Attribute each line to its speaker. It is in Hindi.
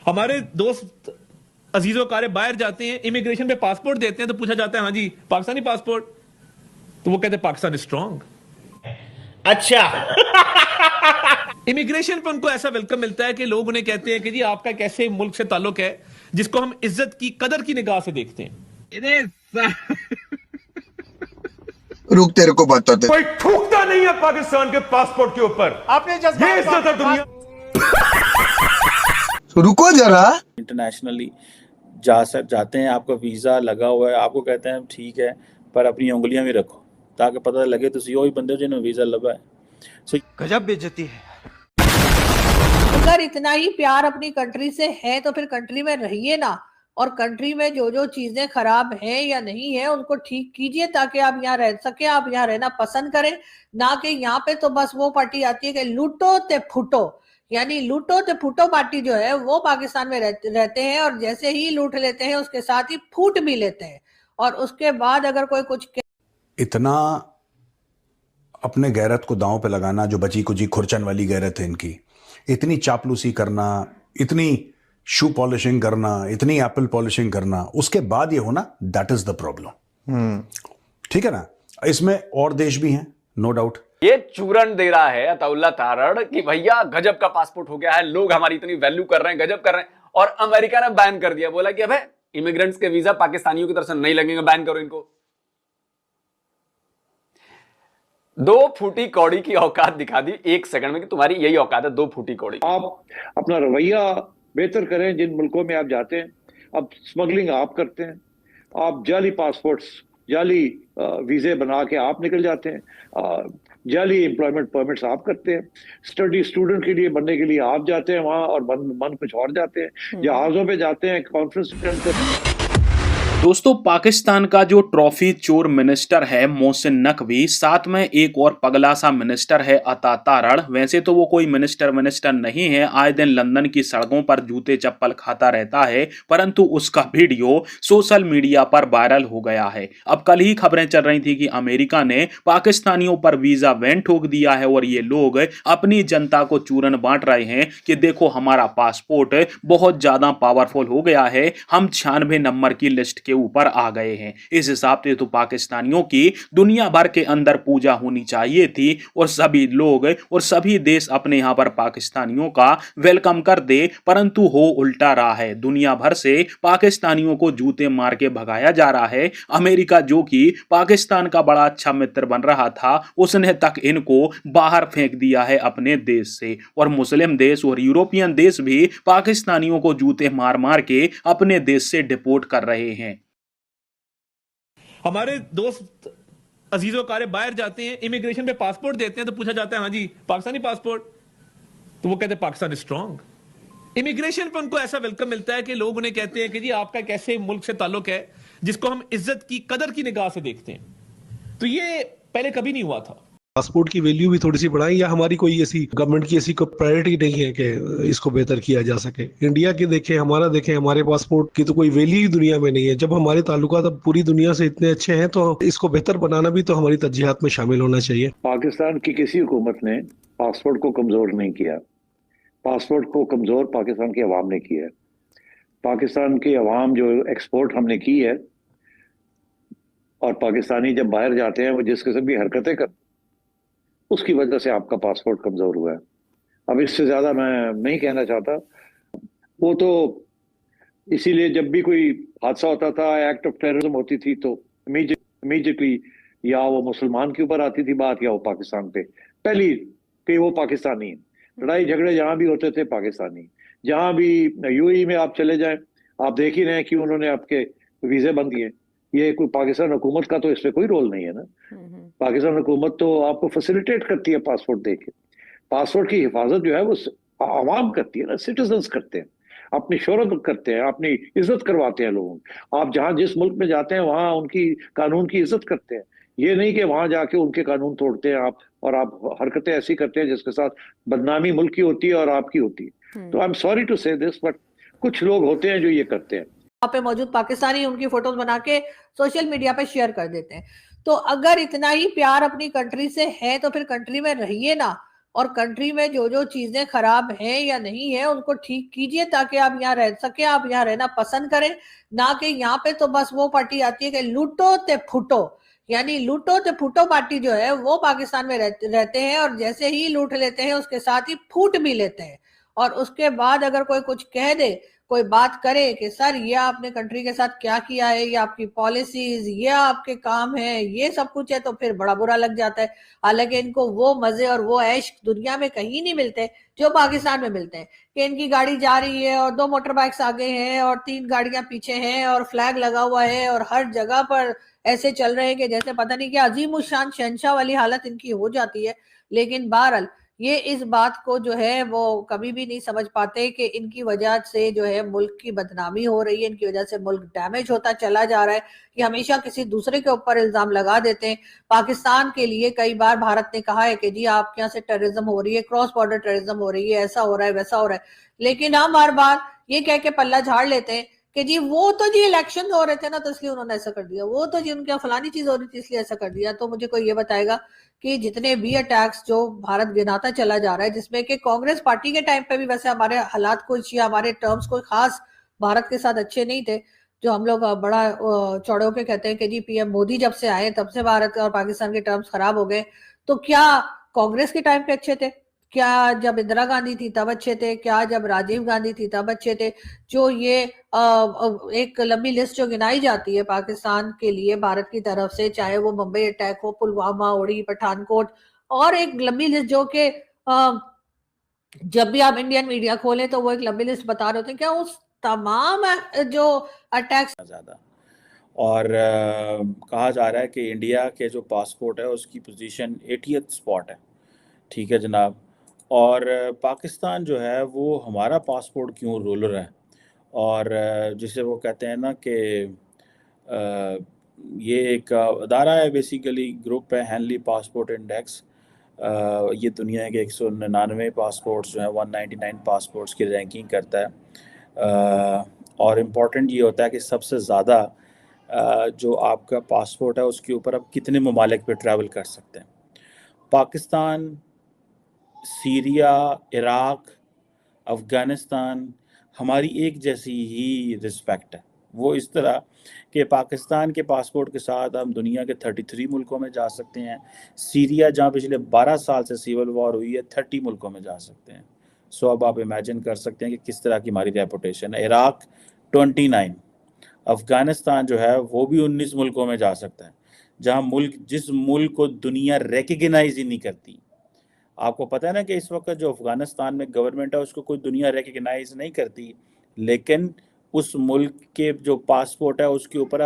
Speaker 1: हमारे दोस्त अजीजों कारे बाहर जाते हैं, इमिग्रेशन पे पासपोर्ट देते हैं तो पूछा जाता है हाँ जी पाकिस्तानी पासपोर्ट, तो वो कहते हैं पाकिस्तान इज स्ट्रांग।
Speaker 2: अच्छा।
Speaker 1: इमिग्रेशन पे उनको ऐसा वेलकम मिलता है कि लोग उन्हें कहते हैं कि जी आपका एक ऐसे मुल्क से ताल्लुक है जिसको हम इज्जत की कदर की निगाह से देखते हैं।
Speaker 3: रुक, तेरे को बताते।
Speaker 4: कोई थूकता नहीं है पाकिस्तान के पासपोर्ट के ऊपर।
Speaker 2: आपने
Speaker 4: ये इज्जत है दुनिया।
Speaker 3: रुको जरा।
Speaker 5: इंटरनेशनली जाते हैं, आपका वीज़ा लगा हुआ है, आपको कहते हैं ठीक है पर अपनी उंगलियां भी रखो ताकि पता लगे तुसी वही बंदे हो जिन्हें वीज़ा लगा है। सो
Speaker 2: गजब बेइज्जती है।
Speaker 6: अगर इतना ही प्यार अपनी कंट्री से है तो फिर कंट्री में रहिए ना, और कंट्री में जो जो चीजें खराब हैं या नहीं है उनको ठीक कीजिए ताकि आप यहाँ रह सके, आप यहाँ रहना पसंद करें। ना कि यहाँ पे तो बस वो पार्टी आती है कि लूटो ते फूटो, यानी लूटो ते फूटो पार्टी जो है वो पाकिस्तान में रहते हैं, और जैसे ही लूट लेते हैं उसके साथ ही फूट भी लेते हैं, और उसके बाद अगर कोई कुछ
Speaker 7: इतना अपने गैरत को दांव पे लगाना, जो बची कुची खुरचन वाली गैरत है इनकी, इतनी चापलूसी करना, इतनी शू पॉलिशिंग करना, इतनी एप्पल पॉलिशिंग करना, उसके बाद ये होना, दैट इज द प्रॉब्लम। ठीक है ना। इसमें और देश भी हैं, नो डाउट।
Speaker 8: ये चूरन दे रहा है अताउल्ला तारड़ कि भैया गजब का पासपोर्ट हो गया है, लोग हमारी इतनी वैल्यू कर रहे हैं, गजब कर रहे हैं, और अमेरिका ने बैन कर दिया, बोला कि अबे इमिग्रेंट्स के वीजा पाकिस्तानियों की तरफ से नहीं लगेंगे, बैन करो इनको। दो फूटी कौड़ी की औकात दिखा दी एक सेकंड में कि तुम्हारी यही औकात है, दो फूटी कौड़ी।
Speaker 9: आप अपना रवैया बेहतर करें जिन मुल्कों में आप जाते हैं। अब स्मगलिंग आप करते हैं, आप जाली पासपोर्ट्स, जाली वीजे बना के आप निकल जाते हैं, जाली एम्प्लॉयमेंट परमिट्स आप करते हैं, स्टूडेंट के लिए बनने के लिए आप जाते हैं वहां और मन कुछ और जाते हैं, जहाजों पे जाते हैं, कॉन्फ्रेंस अटेंड करते हैं।
Speaker 5: दोस्तों, पाकिस्तान का जो ट्रॉफी चोर मिनिस्टर है मोहसिन नकवी, साथ में एक और पगला सा मिनिस्टर है अता तारड़। वैसे तो वो कोई मिनिस्टर नहीं है, आए दिन लंदन की सड़कों पर जूते चप्पल खाता रहता है, परंतु उसका वीडियो सोशल मीडिया पर वायरल हो गया है। अब कल ही खबरें चल रही थी कि अमेरिका ने पाकिस्तानियों पर वीजा बैन ठोक दिया है और ये लोग अपनी जनता को चूरन बांट रहे हैं कि देखो हमारा पासपोर्ट बहुत ज्यादा पावरफुल हो गया है, हम 96 नंबर की लिस्ट के ऊपर आ गए हैं। इस हिसाब से तो पाकिस्तानियों की दुनिया भर के अंदर पूजा होनी चाहिए थी और सभी लोग और सभी देश अपने यहां पर पाकिस्तानियों का वेलकम कर दे, परंतु हो उल्टा रहा है। दुनिया भर से पाकिस्तानियों को जूते मार के भगाया जा रहा है। अमेरिका जो कि पाकिस्तान का बड़ा अच्छा मित्र बन रहा था, उसने तक इनको बाहर फेंक दिया है अपने देश से, और मुस्लिम देश और यूरोपियन देश भी पाकिस्तानियों को जूते मार मार के अपने देश से डिपोर्ट कर रहे हैं।
Speaker 1: हमारे दोस्त अजीजों कारे बाहर जाते हैं, इमिग्रेशन पे पासपोर्ट देते हैं तो पूछा जाता है हाँ जी पाकिस्तानी पासपोर्ट, तो वो कहते हैं पाकिस्तान इज स्ट्रांग। इमिग्रेशन पे उनको ऐसा वेलकम मिलता है कि लोग उन्हें कहते हैं कि जी आपका एक ऐसे मुल्क से ताल्लुक है जिसको हम इज्जत की कदर की निगाह से देखते हैं। तो ये पहले कभी नहीं हुआ था।
Speaker 10: पासपोर्ट की वैल्यू भी थोड़ी सी बढ़ाएं, या हमारी कोई ऐसी गवर्नमेंट की ऐसी कोई प्रायोरिटी नहीं है कि इसको बेहतर किया जा सके। इंडिया के देखें, हमारा देखें, हमारे पासपोर्ट की तो कोई वैल्यू ही दुनिया में नहीं है। जब हमारे ताल्लुकात अब पूरी दुनिया से इतने अच्छे हैं तो इसको बेहतर बनाना भी तो हमारी तरजीहात में शामिल होना चाहिए।
Speaker 9: पाकिस्तान की किसी हुकूमत ने पासपोर्ट को कमजोर नहीं किया, पासपोर्ट को कमजोर पाकिस्तान की अवाम ने किया है। पाकिस्तान की अवाम जो एक्सपोर्ट हमने की है, और पाकिस्तानी जब बाहर जाते हैं वो जिस किस्म की हरकतें कर, उसकी वजह से आपका पासपोर्ट कमजोर हुआ है। अब इससे ज्यादा मैं नहीं कहना चाहता। वो तो इसीलिए जब भी कोई हादसा होता था, एक्ट ऑफ टेररिज्म होती थी, तो इमीडिएटली या वो मुसलमान के ऊपर आती थी बात, या वो पाकिस्तान पे पहली कि वो पाकिस्तानी है। लड़ाई झगड़े जहां भी होते थे पाकिस्तानी। जहां भी यूएई में आप चले जाएं, आप देख ही रहे हैं कि उन्होंने आपके वीजे बंद किए। ये कोई पाकिस्तान हुकूमत का तो इसमें कोई रोल नहीं है ना। पाकिस्तान हुकूमत तो आपको फैसिलिटेट करती है पासपोर्ट देके। पासपोर्ट की हिफाजत जो है वो आवाम करती है ना, सिटीजन्स करते हैं, अपनी शोहरत करते हैं, अपनी इज्जत करवाते हैं लोगों। आप जहां जिस मुल्क में जाते हैं वहां उनकी कानून की इज्जत करते हैं। ये नहीं कि वहां जाके उनके कानून तोड़ते हैं आप, और आप हरकतें ऐसी करते हैं जिसके साथ बदनामी मुल्क की होती है और आपकी होती है। तो आई एम सॉरी टू से दिस, बट कुछ लोग होते हैं जो ये करते हैं।
Speaker 6: वहां पे मौजूद पाकिस्तानी उनकी फोटोज बना के सोशल मीडिया पे शेयर कर देते हैं। तो अगर इतना ही प्यार अपनी कंट्री से है तो फिर कंट्री में रहिए ना, और कंट्री में जो जो चीजें खराब हैं या नहीं है उनको ठीक कीजिए ताकि आप यहाँ रह सके, आप यहाँ रहना पसंद करें। ना कि यहाँ पे तो बस वो पार्टी आती है कि लूटो ते फूटो, यानी लूटो ते फूटो पार्टी जो है वो पाकिस्तान में रहते हैं, और जैसे ही लूट लेते हैं उसके साथ ही फूट भी लेते हैं। और उसके बाद अगर कोई कुछ कह दे, कोई बात करे कि सर ये आपने कंट्री के साथ क्या किया है, ये आपकी पॉलिसीज, ये आपके काम है, ये सब कुछ है, तो फिर बड़ा बुरा लग जाता है। हालांकि इनको वो मजे और वो ऐश दुनिया में कहीं नहीं मिलते जो पाकिस्तान में मिलते हैं, कि इनकी गाड़ी जा रही है और 2 मोटर बाइक्स आगे हैं और 3 गाड़ियां पीछे हैं और फ्लैग लगा हुआ है और हर जगह पर ऐसे चल रहे हैं कि जैसे पता नहीं क्या अजीम उशान शहंशाह वाली हालत इनकी हो जाती है। लेकिन बहरहाल ये इस बात को जो है वो कभी भी नहीं समझ पाते कि इनकी वजह से जो है मुल्क की बदनामी हो रही है, इनकी वजह से मुल्क डैमेज होता चला जा रहा है। कि हमेशा किसी दूसरे के ऊपर इल्जाम लगा देते हैं। पाकिस्तान के लिए कई बार भारत ने कहा है कि जी आपके यहाँ से टेररिज्म हो रही है, क्रॉस बॉर्डर टेररिज्म हो रही है, ऐसा हो रहा है वैसा हो रहा है, लेकिन हम बार बार ये कह के पल्ला झाड़ लेते हैं कि जी वो तो जी इलेक्शन हो रहे थे ना तो इसलिए उन्होंने ऐसा कर दिया, वो तो जी उनके यहाँ फलानी चीज हो रही थी इसलिए ऐसा कर दिया। तो मुझे कोई ये बताएगा कि जितने भी अटैक्स जो भारत गिनाता चला जा रहा है, जिसमें कि कांग्रेस पार्टी के टाइम पे भी वैसे हमारे हालात कुछ या हमारे टर्म्स कोई खास भारत के साथ अच्छे नहीं थे, जो हम लोग बड़ा चौड़े होके कहते हैं कि जी पीएम मोदी जब से आए तब से भारत और पाकिस्तान के टर्म्स खराब हो गए। तो क्या कांग्रेस के टाइम पे अच्छे थे? क्या जब इंदिरा गांधी थी तब अच्छे थे? क्या जब राजीव गांधी थी तब अच्छे थे? जो ये एक लंबी लिस्ट जो गिनाई जाती है पाकिस्तान के लिए भारत की तरफ से, चाहे वो मुंबई अटैक हो, पुलवामा, उड़ी, पठानकोट, और एक लंबी लिस्ट जो कि जब भी आप इंडियन मीडिया खोलें तो वो एक लंबी लिस्ट बता रहे होते हैं, क्या उस तमाम जो अटैक्स
Speaker 11: ज़्यादा। और कहा जा रहा है कि इंडिया के जो पासपोर्ट है उसकी पोजीशन 80th स्पॉट है। ठीक है जनाब। और पाकिस्तान जो है वो हमारा पासपोर्ट क्यों रोलर है, और जिसे वो कहते हैं ना कि ये एक अदारा है, बेसिकली ग्रुप है, हैनली पासपोर्ट इंडेक्स। ये दुनिया के 199 पासपोर्ट्स जो हैं 199 पासपोर्ट्स की रैंकिंग करता है। और इम्पॉर्टेंट ये होता है कि सबसे ज़्यादा जो आपका पासपोर्ट है उसके ऊपर आप कितने ममालिक पे ट्रैवल कर सकते हैं। पाकिस्तान, सीरिया, इराक़, अफ़गानिस्तान, हमारी एक जैसी ही रिस्पेक्ट है। वो इस तरह कि पाकिस्तान के पासपोर्ट के साथ हम दुनिया के 33 मुल्कों में जा सकते हैं। सीरिया जहाँ पिछले 12 साल से सिविल वॉर हुई है 30 मुल्कों में जा सकते हैं। सो अब आप इमेजिन कर सकते हैं कि किस तरह की हमारी रेपुटेशन है। इराक़ 29, अफ़गानिस्तान जो है वो भी 19 मुल्कों में जा सकता है, जहाँ जिस मुल्क को दुनिया रिकग्नाइज ही नहीं करती। आपको पता है ना कि इस वक्त जो अफ़गानिस्तान में गवर्नमेंट है उसको कोई दुनिया रिकग्नाइज नहीं करती, लेकिन उस मुल्क के जो पासपोर्ट है उसके ऊपर